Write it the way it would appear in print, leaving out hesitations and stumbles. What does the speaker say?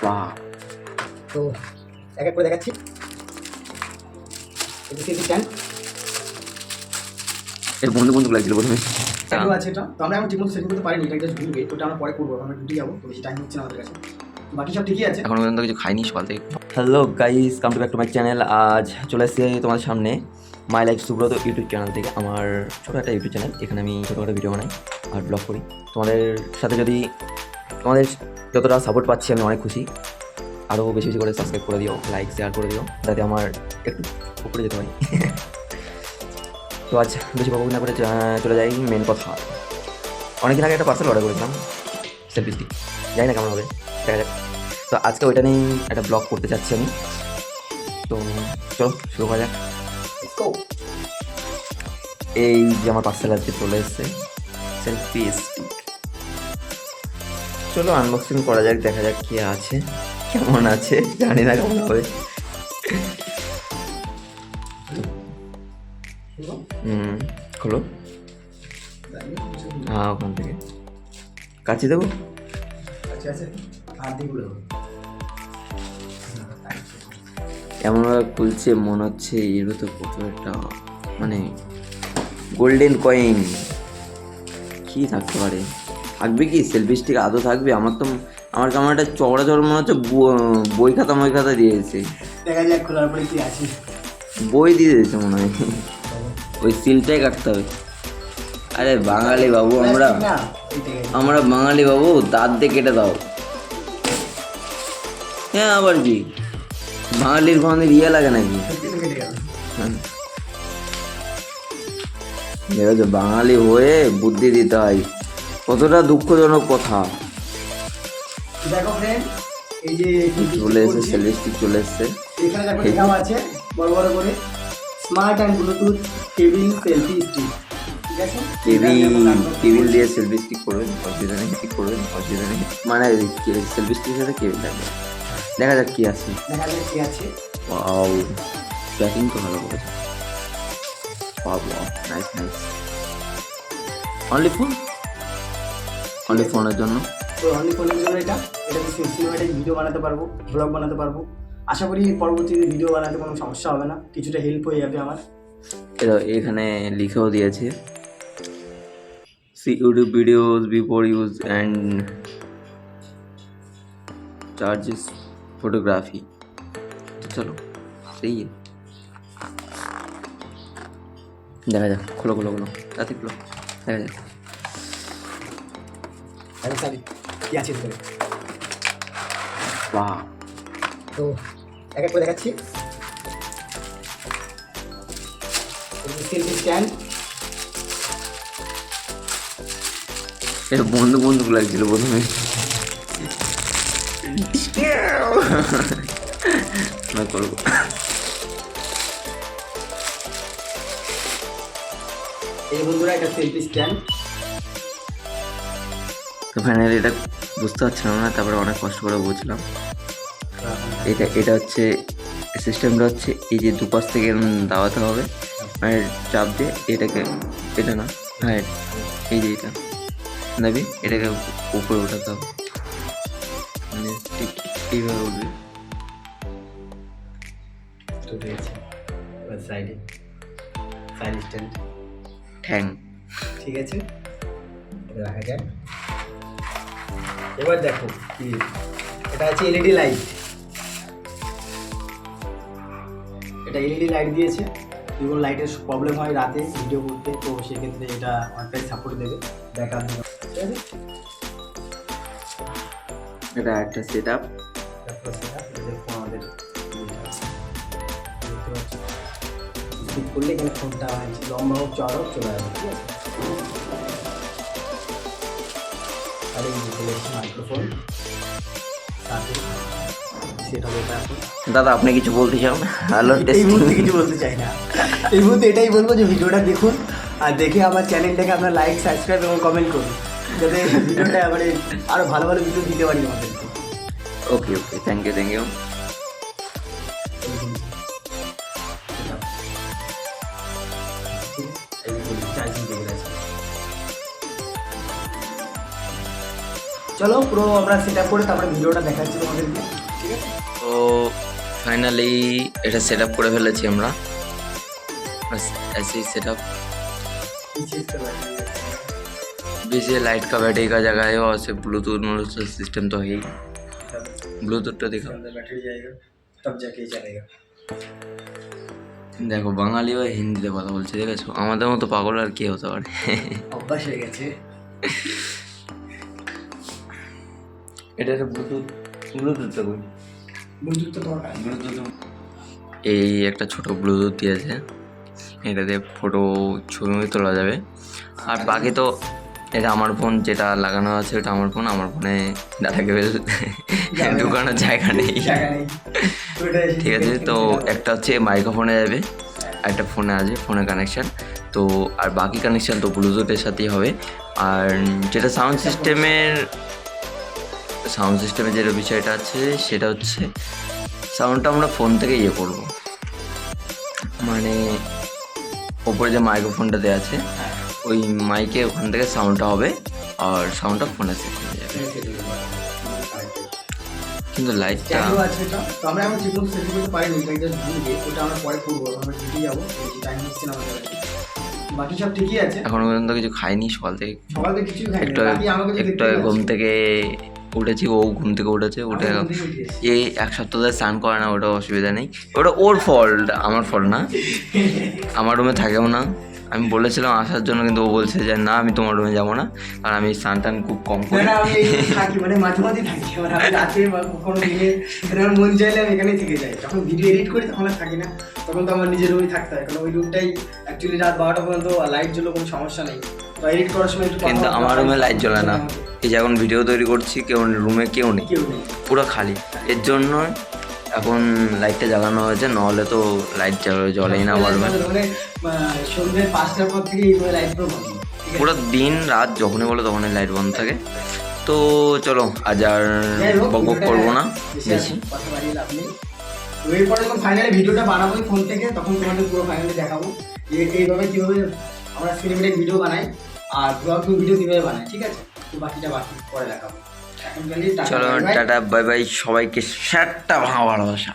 বাহ, তো এক এক করে দেখাচ্ছি। স্ট্যান্ড এটা বন্ধু বন্ধু লাগছিল প্রথমে। চালু আছে এটা, তো আমরা এখন ঠিকমতো সেটিং করতে পারিনি, এটা জাস্ট ঢুকবে, ওটা আমরা পরে করবো, আমরা ডিউটি যাবো, তো বেশি টাইম হচ্ছে না আমাদের কাছে, বাকি সব ঠিকই আছে। এখন পর্যন্ত কিছু খাইনি সকাল থেকে। Hello guys, come to back to my channel. আজ চলে এসেছি তোমাদের সামনে my life Subrata YouTube channel থেকে। আমার ছোটো একটা ইউটিউব চ্যানেল, এখানে আমি ছোটোখাটো ভিডিও বানাই আর ব্লগ করি। তোমাদের সাথে যদি তোমাদের যতটা সাপোর্ট পাচ্ছি আমি অনেক খুশি। আরও বেশি বেশি করে সাবস্ক্রাইব করে দিও, লাইক শেয়ার করে দিও, যাতে আমার একটু উপরে যেতে পারি। তো আজ বেশি বকবক না করে চলে যাই মেন কথা। অনেকদিন আগে একটা পার্সেল অর্ডার করেছিলাম, সেলফি স্টিক, জানি না কেমন হবে, দেখা যাক। তো আজকে ওইটা নিয়েই একটা ব্লগ করতে চাচ্ছি আমি। তো চলো শুরু করা যাক। এই যে আমার পার্সেল আজকে চলে এসছে, সেলফি স্টিক। চলো আনবক্সিং করা যাক, দেখা যাক কি আছে, কেমন আছে, জানি না কেমন হবে। খোলো। হ্যাঁ, ওখান থেকে কাছে দেবো। এমনভাবে খুলছে মনে হচ্ছে এর তো কত একটা মানে গোল্ডেন কয়েন। কি থাকতে পারে? থাকবে কি সেলফি স্টিক আদৌ থাকবে? আমার কেমন একটা চওড়া চওড়া মনে হচ্ছে বই খাতা দিয়েছে। দেখা যাক খোলার পরে কি আছে। বই দিয়ে দিয়েছে মনে হয়, ওই সিলটাই কাটতে হবে। আরে বাঙালি বাবু, আমরা বাঙালি বাবু, দাঁত দিয়ে কেটে দাও। হ্যাঁ, আবার কি বাঙালির কোনদিন ইয়ে লাগে নাকি? দেখো, বাঙালি হয়ে বুদ্ধি দিতে হয়, কতটা দুঃখজনক কথা। দেখো ফ্রেন্ড, এই যে চলে এসেছে সেলফি স্টিক, চলে এসেছে। এখানে দেখো লেখা আছে বড় বড় করে, smart and Bluetooth cable selfie stick. ঠিক আছে, কেবিল দিয়ে সেলফি স্টিক করবেন, অসুবিধা নেই, ঠিক করবেন, অসুবিধা নেই। মানে সেলফি স্টিকের সাথে কেবিল থাকবে। দেখা যাক কি আছে। ওয়াও, প্যাকিং তো ভালো করেছে। Wow, nice nice. অনলি ফোনের জন্য। তো অনলি ফোনের জন্য এটা সিনেমাটিক ভিডিও বানাতে পারবো, ব্লগ বানাতে পারবো। আশা করি পরবর্তীতে ভিডিও বানাতে কোনো সমস্যা হবে না, কিছুটা হেল্প হয়ে যাবে আমার। এখানে লিখেও দিয়েছে, see YouTube videos before use and charges photography. चलो सही है, দেখা যাক। খোলো তাতে খোলো, দেখা যাক। কি আছে ভিতরে? বাহ, তো এক এক করে দেখাচ্ছি। সেলফি স্ট্যান্ড, এটা বন্ধু লাগছিল প্রথমে। না করবো। এই বন্ধুরা এটা সেলফি স্ট্যান্ড। তো ফাইনালি এটা বুঝতে পারছিলাম না, তারপরে অনেক কষ্ট করে বুঝলাম। এটা হচ্ছে সিস্টেমটা হচ্ছে এই যে দুপাশ থেকে দাওয়াতে হবে, মানে চাপ দিয়ে এটা না, হ্যাঁ এই যে এটা নেবে, এটাকে উপরে ওঠাতে হবে, মানে ঠিক এইভাবে উঠবে। সাইড স্ট্যান্ড ঠ্যাং, ঠিক আছে, এটা রাখা যায়। এবার দেখো কি এটা আছে, এলইডি লাইট। এটা এলইডি লাইট দিয়েছে, যদি কোনো লাইটের প্রবলেম হয় রাতে ভিডিও করতে, তো সেক্ষেত্রে এটা অনেকটাই সাপোর্ট দেবে, ব্যাকআপ দেবে। ঠিক আছে, এটা একটা সেট আপ। আমাদের ক্লিক করলে এখানে ফোনটা লম্বা হোক চড়া হোক চলে আসবে। ঠিক আছে, আর এই যে চলে এসেছে মাইক্রোফোন, সেটা হবে এটা। এখন দাদা আপনি কিছু বলতে চান? হ্যালো, এই মুহূর্তে কিছু বলতে চাই না, এই মুহূর্তে এটাই বলবো যে ভিডিওটা দেখুন, আর দেখে আমার চ্যানেলটাকে আপনার লাইক সাবস্ক্রাইব এবং কমেন্ট করুন, যাতে ভিডিওটা মানে আরও ভালো ভালো ভিডিও দিতে পারি আমাদেরকে। ওকে, থ্যাংক ইউ। চলো পুরো আমরা সেট আপ করে তারপরে ভিডিওটা দেখাচ্ছি তোমাদেরকে, ঠিক আছে? তো ফাইনালি এটা সেট আপ করে ফেলেছি আমরা। बस ऐसे ही सेटअप पीछे लाइट का बैटरी का जगह है और से ब्लूटूथ सिस्टम तो है ही। ब्लूटूथ तो देखो, बैटरी जाएगा तब जाके चलेगा। দেখো বাঙালিও হিন্দিতে কথা বলছে, দেখেছো? আমাদের মতো পাগল আর কি হতে পারে। অভ্যাস হয়ে গেছে। এটা একটা ব্লুটুথটা কই? ব্লুটুথ তো দরকার। এই একটা ছোট ব্লুটুথ দিয়েছে, এটাতে ফটো ছবি তোলা যাবে। আর বাকি তো এটা আমার ফোন যেটা লাগানো আছে ওটা আমার ফোন, আমার ফোনে ডাটা কেবল ঢুকানোর জায়গা নেই, ঠিক আছে? তো একটা হচ্ছে মাইক্রোফোনে যাবে, একটা ফোনে আছে ফোনে কানেকশান, তো আর বাকি কানেকশান তো ব্লুটুথের সাথেই হবে। আর যেটা সাউন্ড সিস্টেমে যেটা বিষয়টা আছে সেটা হচ্ছে সাউন্ডটা আমরা ফোন থেকে ইয়ে করবো, মানে ওপরে যে মাইক্রোফোনটা দেওয়া আছে ওই মাইকে ওখান থেকে সাউন্ডটা হবে আর সাউন্ডটা ফোনে সেট হয়ে যাবে। কিন্তু লাইটটা আছে এটা তো আমরা এখন যেগুলো সেট করতে পারি ওইটা জাস্ট ভুলবে, ওটা আমরা পরে করবো, আমরা ঢুকে যাবো, টাইম হচ্ছে না আমাদের। বাকি সব ঠিকই আছে। এখনো পর্যন্ত কিছু খাইনি, সকাল থেকে কিছুই খাইনি। একটু বাকি আমাকে যে একটু ঘুম থেকে উঠেছি, ও ঘুম থেকে উঠেছে, উঠে এই এক সপ্তাহ ধরে স্নান করে না, ওটা অসুবিধা নেই, ওটা ওর ফল্ট, আমার ফল্ট না। আমার রুমে থাকেও না, আমি বলেছিলাম আসার জন্য কিন্তু ও বলছে যে না আমি তোমার রুমে যাবো না, আর আমি স্নান টান খুব কম করি। আমি থাকি মানে মাঝে মাঝে থাকি, মানে আমি রাতে বা কোনো দিনে আমার মন চাইলে আমি এখানেই থেকে যাই। যখন ভিডিও এডিট করি তখন আর থাকি না, তখন তো আমার নিজের রুমেই থাকতে হয়, কারণ ওই রুমটাই অ্যাকচুয়ালি রাত 12টা পর্যন্ত লাইট জ্বলে কোনো সমস্যা নেই, তো এডিট করার সময় একটু কিন্তু আমার রুমে লাইট জ্বলে না, এই যে এখন ভিডিও তৈরি করছি রুমে কেউ নেই, পুরো খালি। এর জন্য এখন লাইটটা জ্বালানো হয়েছে, নাহলে তো লাইট জ্বলেই না আমার রুমে। মানে সন্ধ্যে 5টার পর থেকে এই লাইট পুরো বন্ধ, পুরো দিন রাত যখনই বলো তখনই লাইট বন্ধ থাকে। তো চলো আজ আর বকবক করবো না বেশি। তো এরপরে যখন ফাইনালি ভিডিওটা বানাবো ফোন থেকে তখন তোমাদের পুরো ফাইনালি দেখাবো এইভাবে কীভাবে আমরা সিনেমেটিক ভিডিও বানাই আর ব্লগ ভিডিও কীভাবে বানাই, ঠিক আছে? তো বাকিটা পরে দেখাবো। চলো টাটা বাই বাই সবাইকে, 7টা ভালোবাসা।